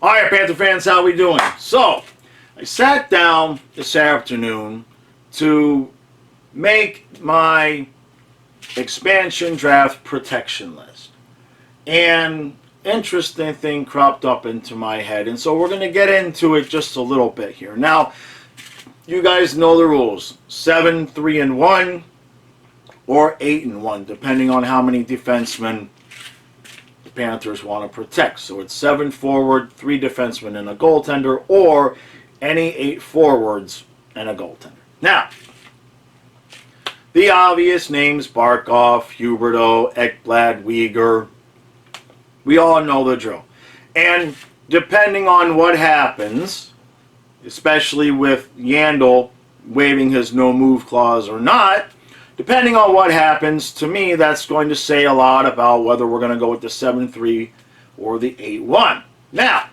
All right, Panther fans, how we doing? So, I sat down this afternoon to make my expansion draft protection list. And interesting thing cropped up into my head, and so we're going to get into it just a little bit here. Now, you guys know the rules. 7, 3, and 1, or 8 and 1, depending on how many defensemen Panthers want to protect. So it's 7 forward, 3 defensemen, and a goaltender, or any 8 forwards and a goaltender. Now, the obvious names: Barkov, Huberdeau, Ekblad, Weegar. We all know the drill. And depending on what happens, especially with Yandle waiving his no-move clause or not, depending on what happens, to me, that's going to say a lot about whether we're going to go with the 7-3 or the 8-1. Now,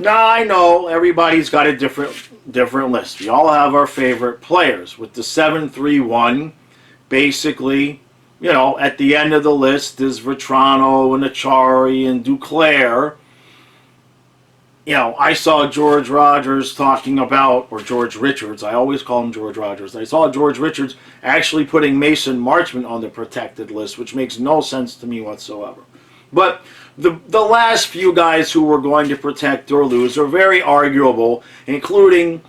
I know everybody's got a different list. We all have our favorite players. With the 7-3-1, basically, you know, at the end of the list is Vetrano and Achari and Duclair. You know, I saw George Rogers talking about, or George Richards, I always call him George Rogers. I saw George Richards actually putting Mason Marchment on the protected list, which makes no sense to me whatsoever. But the last few guys who were going to protect or lose are very arguable, including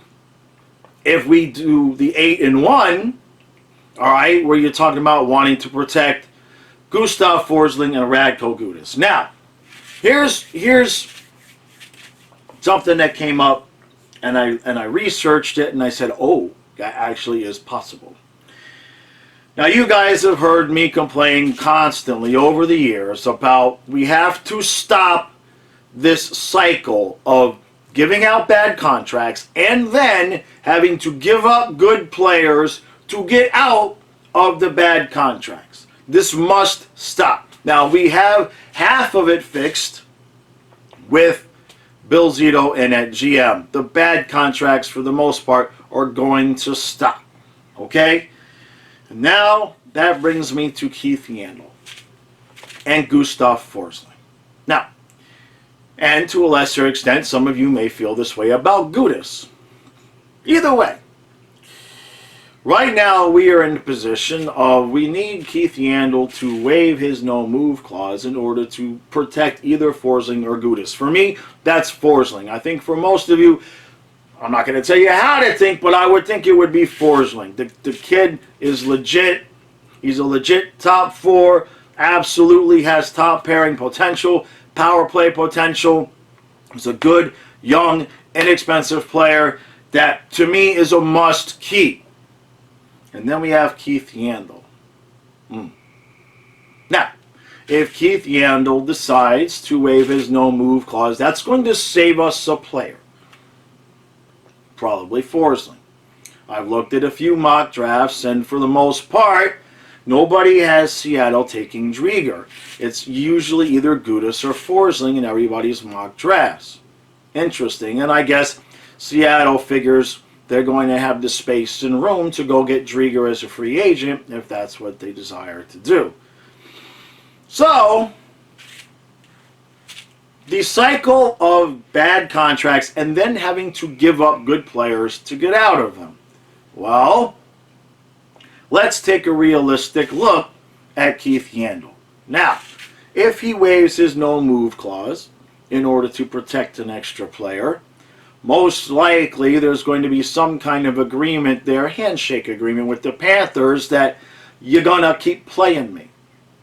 if we do the 8 and 1, all right, where you're talking about wanting to protect Gustav Forsling and Radko Gudas. Now, here's something that came up, and I researched it, and I said, oh, that actually is possible. Now, you guys have heard me complain constantly over the years about we have to stop this cycle of giving out bad contracts and then having to give up good players to get out of the bad contracts. This must stop. Now, we have half of it fixed with Bill Zito and at GM. The bad contracts, for the most part, are going to stop. Okay? And now, that brings me to Keith Yandle and Gustav Forsling. Now, and to a lesser extent, some of you may feel this way about Gudas. Either way, right now we are in the position of we need Keith Yandle to waive his no-move clause in order to protect either Forsling or Gudas. For me, that's Forsling. I think for most of you, I'm not going to tell you how to think, but I would think it would be Forsling. The kid is legit. He's a legit top 4. Absolutely has top pairing potential, power play potential. He's a good, young, inexpensive player that, to me, is a must keep. And then we have Keith Yandle. Now, if Keith Yandle decides to waive his no-move clause, that's going to save us a player. Probably Forsling. I've looked at a few mock drafts, and for the most part, nobody has Seattle taking Drieger. It's usually either Gudas or Forsling in everybody's mock drafts. Interesting, and I guess Seattle figures they're going to have the space and room to go get Drieger as a free agent if that's what they desire to do. So, the cycle of bad contracts and then having to give up good players to get out of them. Well, let's take a realistic look at Keith Yandle. Now, if he waives his no-move clause in order to protect an extra player, most likely there's going to be some kind of agreement there, handshake agreement with the Panthers, that you're going to keep playing me,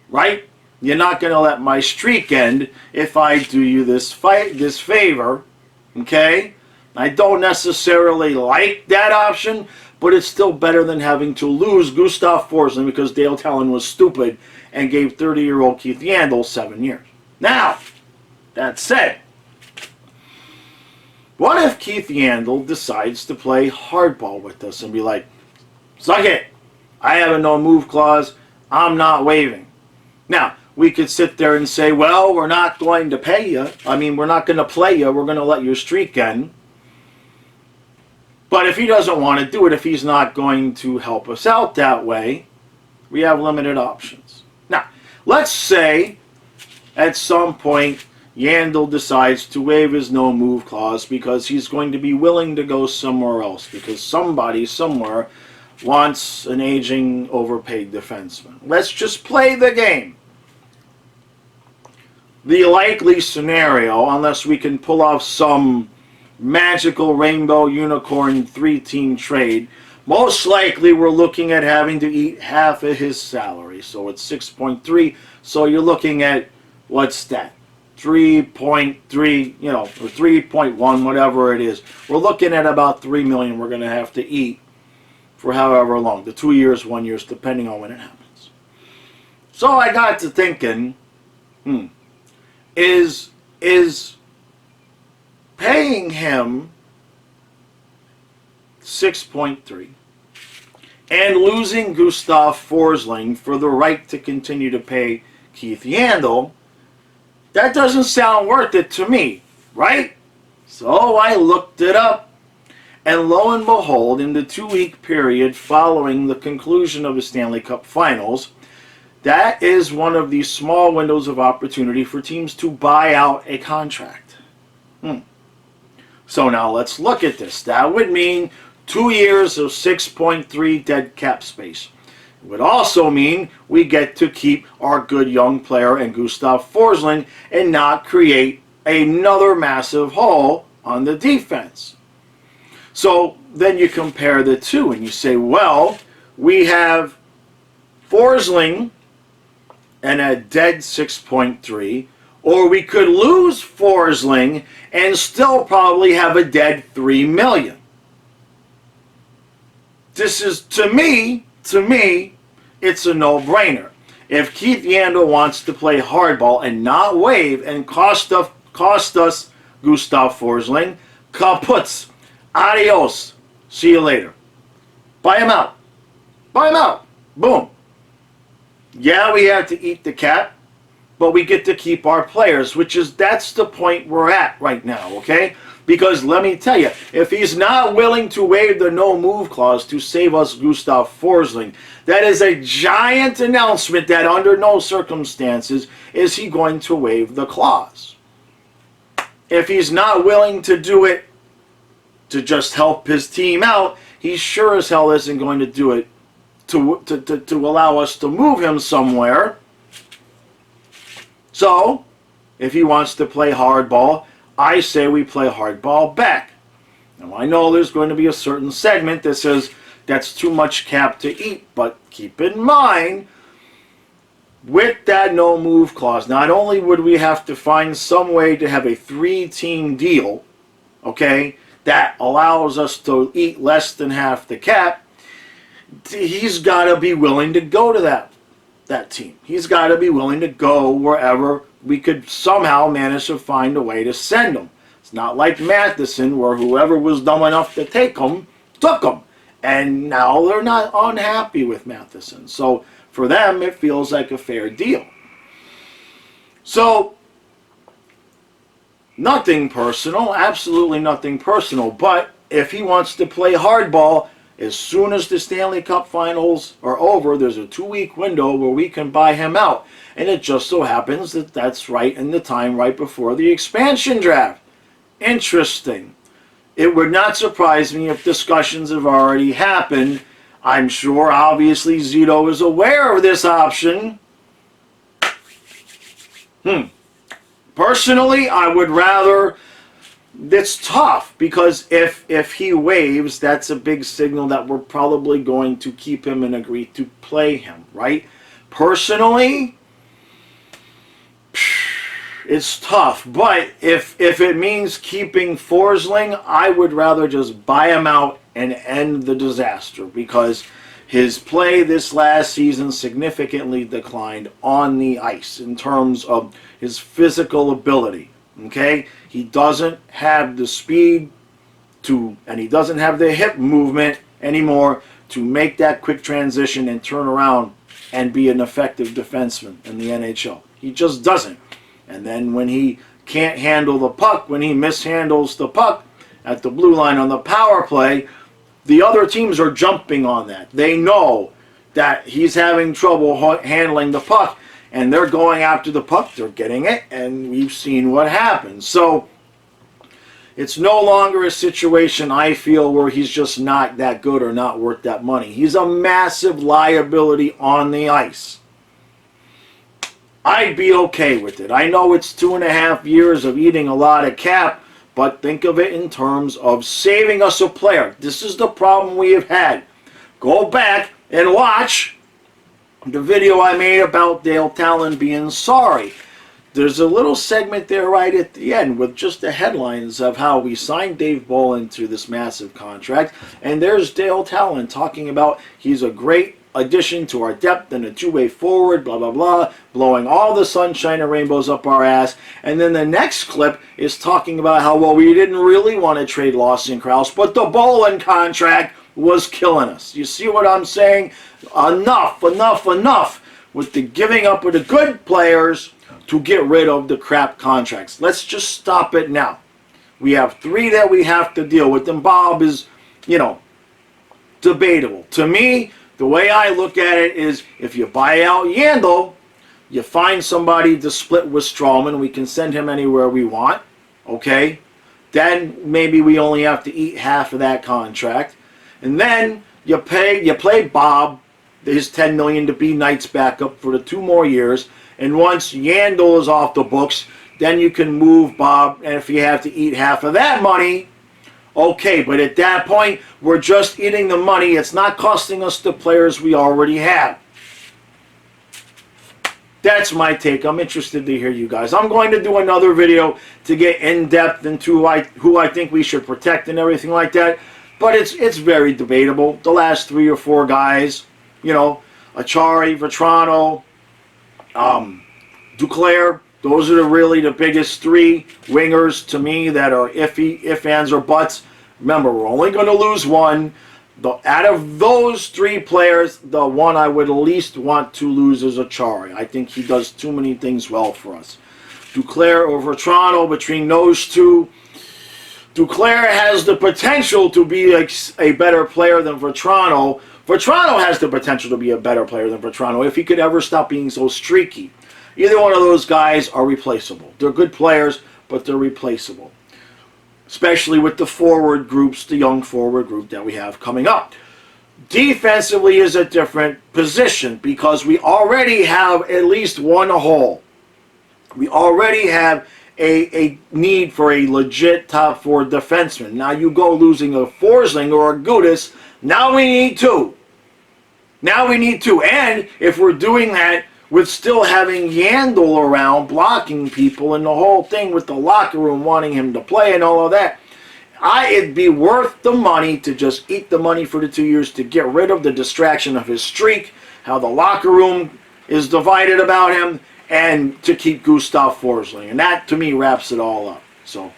right? You're not going to let my streak end if I do you this favor, okay? I don't necessarily like that option, but it's still better than having to lose Gustav Forsling because Dale Talon was stupid and gave 30-year-old Keith Yandle 7 years. Now, that said, what if Keith Yandle decides to play hardball with us and be like, suck it, I have a no-move clause, I'm not waiving. Now, we could sit there and say, well, we're not going to pay you. I mean, we're not going to play you. We're going to let your streak end. But if he doesn't want to do it, if he's not going to help us out that way, we have limited options. Now, let's say at some point Yandle decides to waive his no-move clause because he's going to be willing to go somewhere else because somebody somewhere wants an aging, overpaid defenseman. Let's just play the game. The likely scenario, unless we can pull off some magical rainbow unicorn 3-team trade, most likely we're looking at having to eat half of his salary. So it's 6.3. So you're looking at, what's that? 3.3, you know, or 3.1, whatever it is. We're looking at about $3 million we're going to have to eat for however long, the 2 years, 1 year, depending on when it happens. So I got to thinking, is paying him 6.3 and losing Gustav Forsling for the right to continue to pay Keith Yandle, that doesn't sound worth it to me, right? So I looked it up, and lo and behold, in the 2-week period following the conclusion of the Stanley Cup Finals, that is one of the small windows of opportunity for teams to buy out a contract. So now let's look at this. That would mean 2 years of 6.3 dead cap space. It would also mean we get to keep our good young player and Gustav Forsling and not create another massive hole on the defense. So then you compare the two and you say, well, we have Forsling and a dead 6.3, or we could lose Forsling and still probably have a dead $3 million. This is, to me, it's a no-brainer. If Keith Yandle wants to play hardball and not waive and cost us Gustav Forsling, kaputs, adios, see you later. Buy him out. Buy him out. Boom. Yeah, we have to eat the cap, but we get to keep our players, that's the point we're at right now, okay? Because let me tell you, if he's not willing to waive the no-move clause to save us Gustav Forsling, that is a giant announcement that under no circumstances is he going to waive the clause. If he's not willing to do it to just help his team out, he sure as hell isn't going to do it to allow us to move him somewhere. So, if he wants to play hardball, I say we play hardball back. Now, I know there's going to be a certain segment that says that's too much cap to eat, but keep in mind, with that no-move clause, not only would we have to find some way to have a 3-team deal, okay, that allows us to eat less than half the cap, he's got to be willing to go to that team. He's got to be willing to go wherever we could somehow manage to find a way to send him. It's not like Matheson, where whoever was dumb enough to take him, took him. And now they're not unhappy with Matheson. So for them, it feels like a fair deal. So, nothing personal, absolutely nothing personal. But if he wants to play hardball, as soon as the Stanley Cup Finals are over, there's a 2-week window where we can buy him out. And it just so happens that that's right in the time right before the expansion draft. Interesting. It would not surprise me if discussions have already happened. I'm sure, obviously, Zito is aware of this option. Personally, I would rather... It's tough, because if he waives, that's a big signal that we're probably going to keep him and agree to play him, right? Personally, it's tough. But if it means keeping Forsling, I would rather just buy him out and end the disaster, because his play this last season significantly declined on the ice in terms of his physical ability. Okay, he doesn't have the speed and he doesn't have the hip movement anymore to make that quick transition and turn around and be an effective defenseman in the NHL. He just doesn't. And then when he can't handle the puck, when he mishandles the puck at the blue line on the power play, the other teams are jumping on that. They know that he's having trouble handling the puck, and they're going after the puck, they're getting it, and we've seen what happens. So it's no longer a situation, I feel, where he's just not that good or not worth that money. He's a massive liability on the ice. I'd be okay with it. I know it's 2.5 years of eating a lot of cap, but think of it in terms of saving us a player. This is the problem we have had. Go back and watch the video I made about Dale Talon being sorry. There's a little segment there right at the end with just the headlines of how we signed Dave Bolin to this massive contract. And there's Dale Talon talking about he's a great addition to our depth and a two-way forward, blah, blah, blah, blowing all the sunshine and rainbows up our ass. And then the next clip is talking about how, well, we didn't really want to trade Lawson Krause, but the Bolin contract was killing us. You see what I'm saying? Enough, enough, enough with the giving up of the good players to get rid of the crap contracts. Let's just stop it now. We have 3 that we have to deal with, and Bob is, you know, debatable. To me, the way I look at it is if you buy out Yandle, you find somebody to split with Strawman, we can send him anywhere we want, okay? Then maybe we only have to eat half of that contract. And then you play Bob his $10 million to be Knight's backup for the 2 more years. And once Yandle is off the books, then you can move Bob, and if you have to eat half of that money, okay, but at that point, we're just eating the money. It's not costing us the players we already have. That's my take. I'm interested to hear you guys. I'm going to do another video to get in-depth into who I think we should protect and everything like that. But it's very debatable. The last 3 or 4 guys, you know, Achari, Vetrano, Duclair, those are really the biggest 3 wingers to me that are iffy, if, ands, or buts. Remember, we're only going to lose one. Out of those 3 players, the one I would least want to lose is Achari. I think he does too many things well for us. Duclair or Vetrano, between those 2, Duclair has the potential to be a better player than Vetrano. Vetrano has the potential to be a better player than Vetrano if he could ever stop being so streaky. Either one of those guys are replaceable. They're good players, but they're replaceable. Especially with the forward groups, the young forward group that we have coming up. Defensively is a different position because we already have at least one hole. We already have a need for a legit top 4 defenseman. Now you go losing a Forsling or a Gudis, now we need 2. Now we need 2. And if we're doing that with still having Yandle around blocking people and the whole thing with the locker room wanting him to play and all of that, it'd be worth the money to just eat the money for the 2 years to get rid of the distraction of his streak, how the locker room is divided about him, and to keep Gustav Forsling. And that, to me, wraps it all up. So,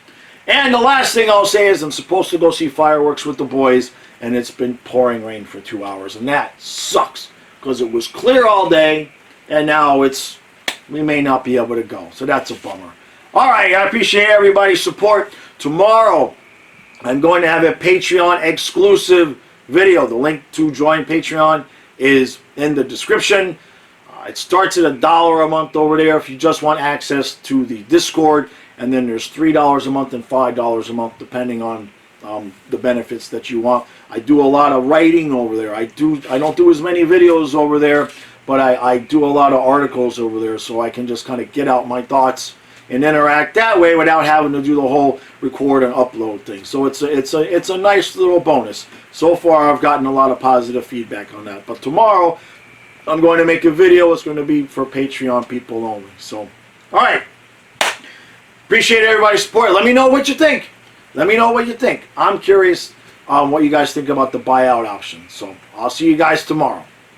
and the last thing I'll say is I'm supposed to go see fireworks with the boys, and it's been pouring rain for 2 hours, and that sucks because it was clear all day, and now we may not be able to go. So that's a bummer. All right, I appreciate everybody's support. Tomorrow, I'm going to have a Patreon exclusive video. The link to join Patreon is in the description. It starts at $1 a month over there if you just want access to the Discord, and then there's $3 a month and $5 a month depending on the benefits that you want. I do a lot of writing over there. I don't do as many videos over there, but I do a lot of articles over there, so I can just kind of get out my thoughts and interact that way without having to do the whole record and upload thing. So it's a nice little bonus. So far, I've gotten a lot of positive feedback on that. But tomorrow, I'm going to make a video. It's going to be for Patreon people only. So, all right. Appreciate everybody's support. Let me know what you think. Let me know what you think. I'm curious what you guys think about the buyout option. So, I'll see you guys tomorrow.